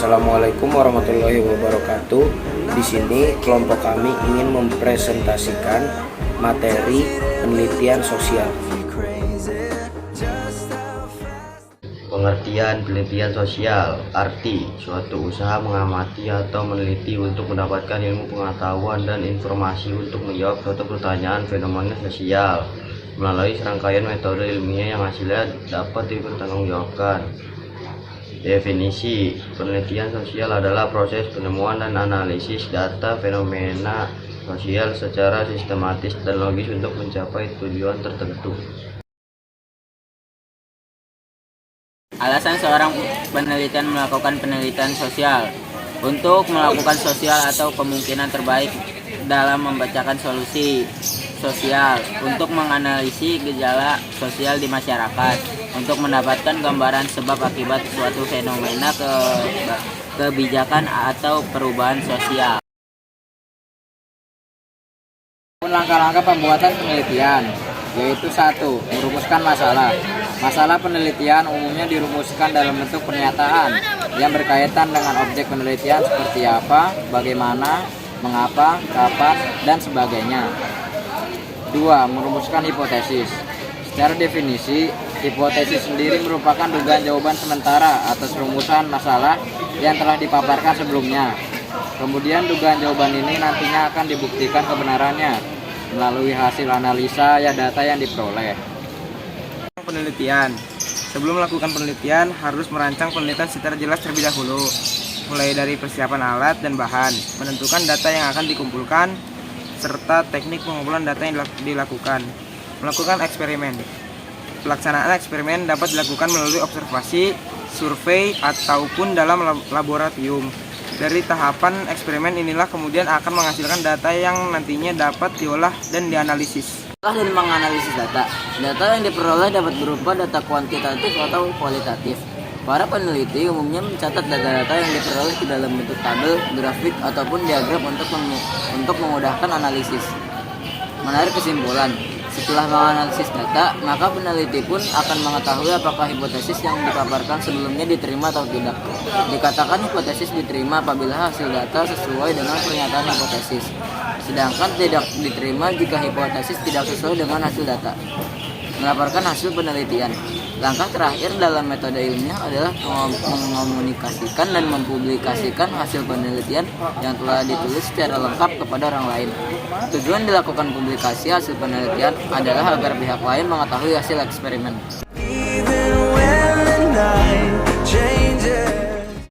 Assalamualaikum warahmatullahi wabarakatuh. Di sini kelompok kami ingin mempresentasikan materi penelitian sosial. Pengertian penelitian sosial, arti suatu usaha mengamati atau meneliti untuk mendapatkan ilmu pengetahuan dan informasi untuk menjawab suatu pertanyaan fenomena sosial melalui serangkaian metode ilmiah yang hasilnya dapat dipertanggungjawabkan. Definisi penelitian sosial adalah proses penemuan dan analisis data fenomena sosial secara sistematis dan logis untuk mencapai tujuan tertentu. Alasan seorang penelitian melakukan penelitian sosial: untuk melakukan sosial atau kemungkinan terbaik dalam membacakan solusi sosial, untuk menganalisis gejala sosial di masyarakat, untuk mendapatkan gambaran sebab akibat suatu fenomena kebijakan atau perubahan sosial. Langkah-langkah pembuatan penelitian, yaitu 1. Merumuskan masalah. Masalah penelitian umumnya dirumuskan dalam bentuk pernyataan yang berkaitan dengan objek penelitian seperti apa, bagaimana, mengapa, kapan, dan sebagainya. 2. Merumuskan hipotesis. Secara definisi, hipotesis sendiri merupakan dugaan jawaban sementara atas rumusan masalah yang telah dipaparkan sebelumnya. Kemudian dugaan jawaban ini nantinya akan dibuktikan kebenarannya melalui hasil analisa data yang diperoleh. Penelitian. Sebelum melakukan penelitian, harus merancang penelitian secara jelas terlebih dahulu, mulai dari persiapan alat dan bahan, menentukan data yang akan dikumpulkan, serta teknik pengumpulan data yang dilakukan. Melakukan eksperimen. Pelaksanaan eksperimen dapat dilakukan melalui observasi, survei, ataupun dalam laboratorium. Dari tahapan eksperimen inilah kemudian akan menghasilkan data yang nantinya dapat diolah dan dianalisis. Dan menganalisis data. Data yang diperoleh dapat berupa data kuantitatif atau kualitatif. Para peneliti umumnya mencatat data-data yang diperoleh di dalam bentuk tabel, grafik, ataupun diagram untuk memudahkan analisis. Menarik kesimpulan, setelah menganalisis data, maka peneliti pun akan mengetahui apakah hipotesis yang dipaparkan sebelumnya diterima atau tidak. Dikatakan hipotesis diterima apabila hasil data sesuai dengan pernyataan hipotesis, sedangkan tidak diterima jika hipotesis tidak sesuai dengan hasil data. Melaporkan hasil penelitian. Langkah terakhir dalam metode ilmiah adalah mengomunikasikan dan mempublikasikan hasil penelitian yang telah ditulis secara lengkap kepada orang lain. Tujuan dilakukan publikasi hasil penelitian adalah agar pihak lain mengetahui hasil eksperimen.